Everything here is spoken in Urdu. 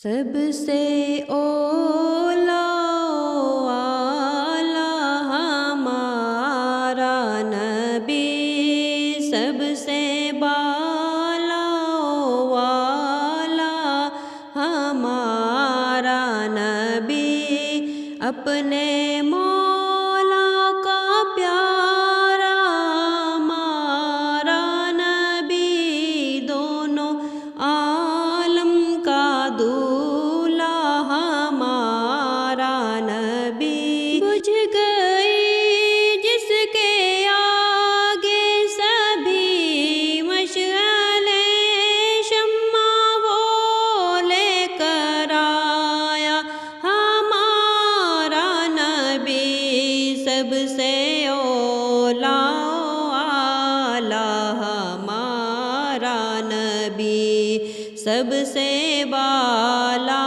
سب سے اولا والا ہمارا نبی، سب سے بالا والا ہمارا نبی، اپنے مولا کا پیارا ہمارا نبی، دونوں عالم کا دولہا ہمارا نبی، بجھ گئی جس کے آگے سبھی مشعلیں، شمع وہ لے کر آیا ہمارا نبی، سب سے اولا والا ہمارا نبی، سب سے بالا